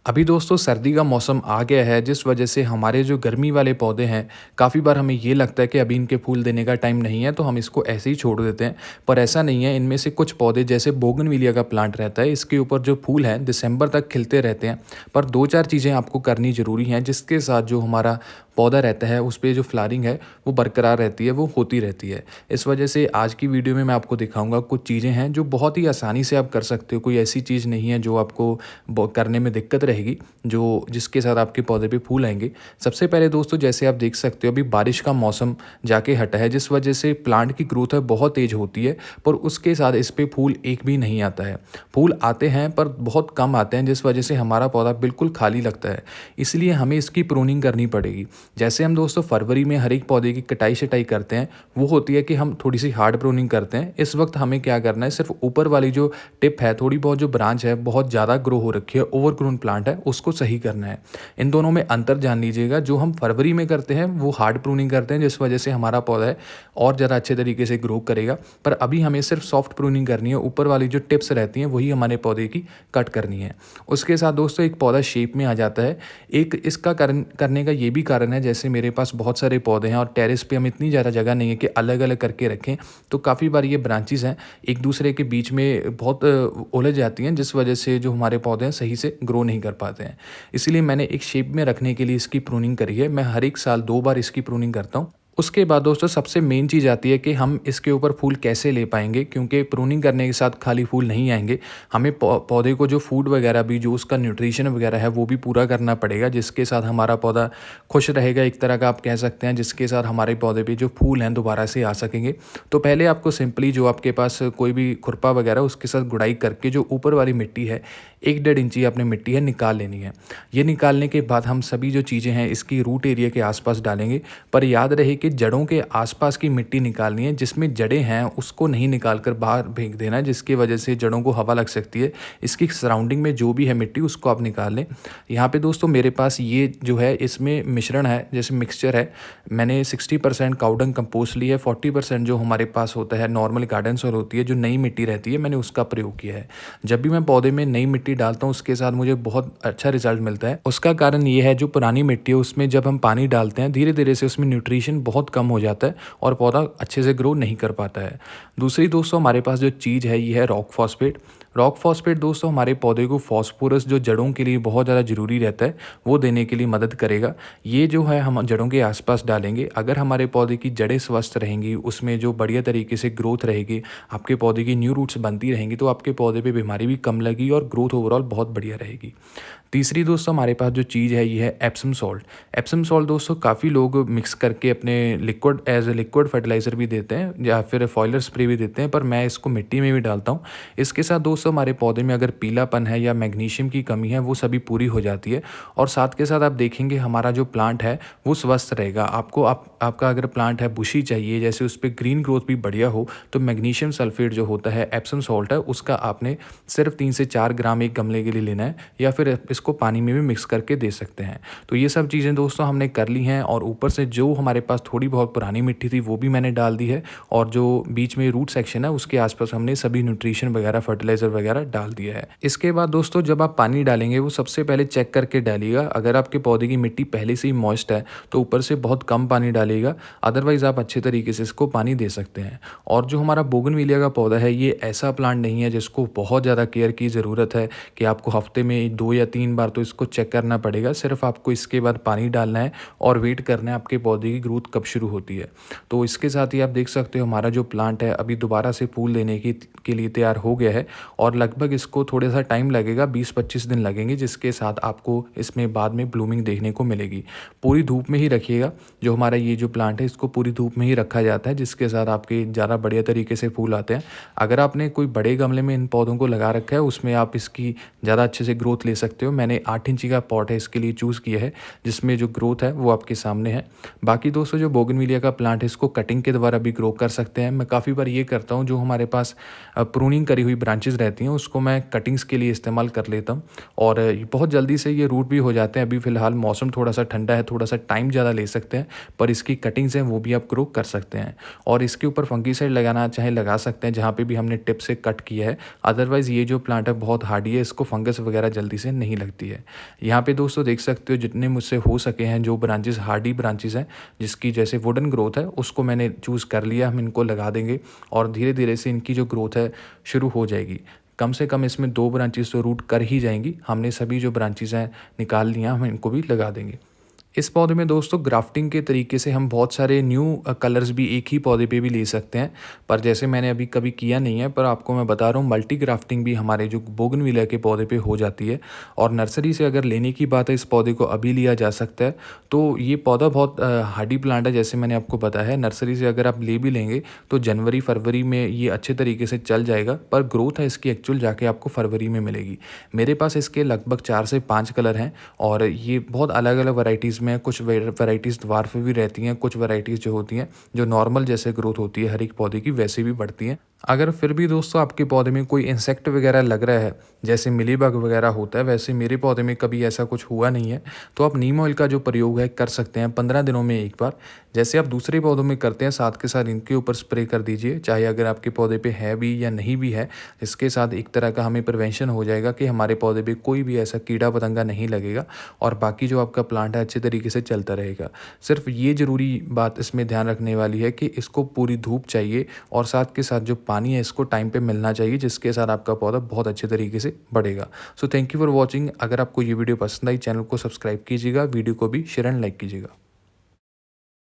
अभी दोस्तों सर्दी का मौसम आ गया है जिस वजह से हमारे जो गर्मी वाले पौधे हैं काफ़ी बार हमें ये लगता है कि अभी इनके फूल देने का टाइम नहीं है तो हम इसको ऐसे ही छोड़ देते हैं। पर ऐसा नहीं है, इनमें से कुछ पौधे जैसे बोगनविलिया का प्लांट रहता है, इसके ऊपर जो फूल हैं दिसंबर तक खिलते रहते हैं। पर 2-4 चीज़ें आपको करनी ज़रूरी हैं जिसके साथ जो हमारा पौधा रहता है उस पे जो फ्लावरिंग है वो बरकरार रहती है, वो होती रहती है। इस वजह से आज की वीडियो में मैं आपको दिखाऊँगा कुछ चीज़ें हैं जो बहुत ही आसानी से आप कर सकते हो। कोई ऐसी चीज़ नहीं है जो आपको करने में दिक्कत रहेगी, जो जिसके साथ आपके पौधे पे फूल आएँगे। सबसे पहले दोस्तों जैसे आप देख सकते हो अभी बारिश का मौसम जाके हटा है जिस वजह से प्लांट की ग्रोथ है बहुत तेज़ होती है, पर उसके साथ इस पे फूल एक भी नहीं आता है। फूल आते हैं पर बहुत कम आते हैं जिस वजह से हमारा पौधा बिल्कुल खाली लगता है। इसलिए हमें इसकी प्रूनिंग करनी पड़ेगी। जैसे हम दोस्तों फरवरी में हर एक पौधे की कटाई-छटाई करते हैं, वो होती है कि हम थोड़ी-सी हार्ड प्रूनिंग करते हैं। इस वक़्त हमें क्या करना है, सिर्फ़ ऊपर वाली जो टिप है, थोड़ी बहुत जो ब्रांच है, बहुत ज़्यादा ग्रो हो रखी है, ओवरग्रोन प्लांट है, उसको सही करना है। इन दोनों में अंतर जान लीजिएगा, जो हम फरवरी में करते हैं, वो हार्ड प्रूनिंग करते हैं, जिस वजह से हमारा पौधा है और ज़्यादा अच्छे तरीके से ग्रो करेगा। पर अभी हमें सिर्फ़ सॉफ्ट प्रूनिंग करनी है, ऊपर वाली जो टिप्स रहती हैं, वही हमारे पौधे की कट करनी है। उसके साथ दोस्तों एक पौधा शेप में आ जाता है। एक इसका कारण करने का ये भी कारण है, जैसे मेरे पास बहुत सारे पौधे हैं और टेरेस पे हम इतनी ज़्यादा जगह नहीं है कि अलग-अलग करके रखें, तो काफ़ी बार ये ब्रांचेज़ हैं, एक दूसरे के बीच में बहुत उलझ जाती हैं, जिस वजह से जो हमारे पौधे हैं सही से ग्रो नहीं कर पाते हैं। इसीलिए मैंने एक शेप में रखने के लिए इसकी प्रूनिंग करी है। मैं हर 1 साल 2 बार इसकी प्रूनिंग करता हूँ। उसके बाद दोस्तों सबसे मेन चीज़ आती है कि हम इसके ऊपर फूल कैसे ले पाएँगे, क्योंकि प्रूनिंग करने के साथ खाली फूल नहीं आएँगे। हमें पौधे को जो फूड वगैरह भी, जो उसका न्यूट्रिशन वगैरह है वो भी पूरा करना पड़ेगा, जिसके साथ हमारा पौधा खुश रहेगा, एक तरह का आप कह सकते हैं, जिसके साथ हमारे पौधे पे जो फूल हैं दोबारा से आ सकेंगे। तो पहले आपको सिंपली जो आपके पास कोई भी खुरपा वगैरह उसके साथ गुड़ाई करके जो ऊपर वाली मिट्टी है, 1 डेढ़ इंची आपने मिट्टी है निकाल लेनी है। ये निकालने के बाद हम सभी जो चीज़ें हैं इसकी रूट एरिया के आस-पास डालेंगे। पर याद रहे कि जड़ों के आस-पास की मिट्टी निकालनी है, जिसमें जड़ें हैं उसको नहीं निकाल कर बाहर फेंक देना है, जिसकी वजह से जड़ों को हवा लग सकती है। इसकी सराउंडिंग में जो भी है मिट्टी उसको आप निकाल लें। यहाँ पे दोस्तों मेरे पास ये जो है इसमें मिश्रण है, जैसे मिक्सचर है। मैंने 60% काऊ डंग कंपोस्ट ली है, 40% जो हमारे पास होता है नॉर्मल गार्डन सॉइल होती है, जो नई मिट्टी रहती है, मैंने उसका प्रयोग किया है। जब भी मैं पौधे में नई मिट्टी डालता हूँ उसके साथ मुझे बहुत अच्छा रिज़ल्ट मिलता है। उसका कारण ये है, जो पुरानी मिट्टी है उसमें जब हम पानी डालते हैं धीरे-धीरे से उसमें न्यूट्रिशन बहुत कम हो जाता है और पौधा अच्छे से ग्रो नहीं कर पाता है। दूसरी दोस्तों हमारे पास जो चीज़ है ये है रॉक फॉस्फेट। रॉक फॉस्फेट दोस्तों हमारे पौधे को फॉस्फोरस जो जड़ों के लिए बहुत ज़्यादा ज़रूरी रहता है, वो देने के लिए मदद करेगा। ये जो है हम जड़ों के आस-पास डालेंगे। अगर हमारे पौधे की जड़ें स्वस्थ रहेंगी, उसमें जो बढ़िया तरीके से ग्रोथ रहेगी, आपके पौधे की न्यू रूट्स बनती रहेंगी, तो आपके पौधे पे बीमारी भी कम लगेगी और ग्रोथ ओवरऑल बहुत बढ़िया रहेगी। तीसरी दोस्तों हमारे पास जो चीज़ है ये है एप्सम सॉल्ट। एप्सम सॉल्ट दोस्तों काफ़ी लोग मिक्स करके अपने liquid as a liquid fertiliser भी देते हैं या फिर फॉइलर स्प्रे भी देते हैं, पर मैं इसको मिट्टी में भी डालता हूँ। इसके साथ दोस्तों हमारे पौधे में अगर पीलापन है या मैग्नीशियम की कमी है वो सभी पूरी हो जाती है और साथ के साथ आप देखेंगे हमारा जो प्लांट है वो स्वस्थ रहेगा। आपका अगर प्लांट है बुशी चाहिए, जैसे उस पे ग्रीन ग्रोथ भी बढ़िया हो, तो मैग्नीशियम सल्फेट जो होता है, एप्सम सॉल्ट है, उसका आपने सिर्फ 3 से 4 ग्राम एक गमले के लिए लेना है या फिर इसको पानी में भी मिक्स करके दे सकते हैं। तो ये सब चीज़ें दोस्तों हमने कर ली हैं और ऊपर से जो हमारे पास थोड़ी बहुत पुरानी मिट्टी थी वो भी मैंने डाल दी है और जो बीच में रूट सेक्शन है उसके आसपास हमने सभी न्यूट्रिशन वगैरह फर्टिलाइज़र वगैरह डाल दिया है। इसके बाद दोस्तों जब आप पानी डालेंगे वो सबसे पहले चेक करके डालिएगा। अगर आपके पौधे की मिट्टी पहले से ही मॉइस्ट है तो ऊपर से बहुत कम पानी डालिएगा, अदरवाइज़ आप अच्छे तरीके से इसको पानी दे सकते हैं। और जो हमारा बोगनविलिया का पौधा है ये ऐसा प्लांट नहीं है जिसको बहुत ज़्यादा केयर की ज़रूरत है कि आपको हफ्ते में 2 या 3 बार तो इसको चेक करना पड़ेगा। सिर्फ आपको इसके बाद पानी डालना है और वेट करना है आपके पौधे की ग्रोथ कब शुरू होती है। तो इसके साथ ही आप देख सकते हो हमारा जो प्लांट है अभी दोबारा से फूल देने के लिए तैयार हो गया है और लगभग इसको थोड़ा सा टाइम लगेगा, 20-25 दिन लगेंगे, जिसके साथ आपको इसमें बाद में ब्लूमिंग देखने को मिलेगी। पूरी धूप में ही रखिएगा। जो हमारा ये जो प्लांट है इसको पूरी धूप में ही रखा जाता है, जिसके साथ आपके ज़्यादा बढ़िया तरीके से फूल आते हैं। अगर आपने कोई बड़े गमले में इन पौधों को लगा रखा है उसमें आप इसकी ज़्यादा अच्छे से ग्रोथ ले सकते हो। मैंने 8 इंची का पॉट है इसके लिए चूज़ किया है, जिसमें जो ग्रोथ है वो आपके सामने है। बाकी दोस्तों जो बोगनविलिया का प्लांट है इसको कटिंग के द्वारा भी ग्रो कर सकते हैं। मैं काफ़ी बार ये करता हूँ, जो हमारे पास प्रूनिंग करी हुई ब्रांचेज़ रहती रहती हैं उसको मैं कटिंग्स के लिए इस्तेमाल कर लेता हूँ और बहुत जल्दी से ये रूट भी हो जाते हैं। अभी फ़िलहाल मौसम थोड़ा-सा ठंडा है, थोड़ा-सा टाइम ज़्यादा ले सकते हैं, पर इसकी कटिंग्स हैं वो भी आप ग्रो कर सकते हैं। और इसके ऊपर फंगीसाइड लगाना चाहे लगा सकते हैं जहाँ पे भी हमने टिप से कट किया है। अदरवाइज़ ये जो प्लांट है बहुत हार्डी है, इसको फंगस वगैरह जल्दी से नहीं लगती है। यहाँ पे दोस्तों देख सकते हो जितने मुझसे हो सके हैं जो ब्रांचेज़ हार्डी ब्रांचेज़ हैं, जिसकी जैसे वुडन ग्रोथ है उसको मैंने चूज़ कर लिया। हम इनको लगा देंगे और धीरे-धीरे से इनकी जो ग्रोथ है शुरू हो जाएगी। कम से कम इसमें 2 ब्रांचेज़ तो रूट कर ही जाएँगी। हमने सभी जो ब्रांचेज़ हैं निकाल लिया, हम इनको भी लगा देंगे। इस पौधे में दोस्तों ग्राफ्टिंग के तरीके से हम बहुत सारे न्यू कलर्स भी एक ही पौधे पे भी ले सकते हैं, पर जैसे मैंने अभी कभी किया नहीं है, पर आपको मैं बता रहा हूँ मल्टी ग्राफ्टिंग भी हमारे जो बोगनविलिया के पौधे पे हो जाती है। और नर्सरी से अगर लेने की बात है, इस पौधे को अभी लिया जा सकता है। तो ये पौधा बहुत हार्डी प्लांट है, जैसे मैंने आपको बताया है। नर्सरी से अगर आप ले भी लेंगे तो जनवरी फरवरी में ये अच्छे तरीके से चल जाएगा, पर ग्रोथ है इसकी एक्चुअल जाके आपको फरवरी में मिलेगी। मेरे पास इसके लगभग 4 से 5 कलर हैं और ये बहुत अलग अलग वैरायटीज़ में, कुछ वैरायटीज़ द्वार्फ भी रहती हैं, कुछ वैरायटीज़ जो होती हैं जो नॉर्मल जैसे ग्रोथ होती है हर एक पौधे की वैसे भी बढ़ती हैं। अगर फिर भी दोस्तों आपके पौधे में कोई इंसेक्ट वगैरह लग रहा है, जैसे मिलीबग वगैरह होता है, वैसे मेरे पौधे में कभी ऐसा कुछ हुआ नहीं है, तो आप नीम ऑयल का जो प्रयोग है कर सकते हैं 15 दिनों में एक बार। जैसे आप दूसरे पौधों में करते हैं साथ के साथ इनके ऊपर स्प्रे कर दीजिए, चाहे अगर आपके पौधे पे है भी या नहीं भी है। इसके साथ एक तरह का हमें प्रिवेंशन हो जाएगा कि हमारे पौधे पे कोई भी ऐसा कीड़ा पतंगा नहीं लगेगा और बाकी जो आपका प्लांट है अच्छे तरीके से चलता रहेगा। सिर्फ ये ज़रूरी बात इसमें ध्यान रखने वाली है कि इसको पूरी धूप चाहिए और साथ के साथ जो पानी है इसको टाइम पे मिलना चाहिए, जिसके साथ आपका पौधा बहुत अच्छे तरीके से बढ़ेगा। So thank you for watching. अगर आपको ये वीडियो पसंद आई, चैनल को सब्सक्राइब कीजिएगा, वीडियो को भी शेयर एंड लाइक कीजिएगा।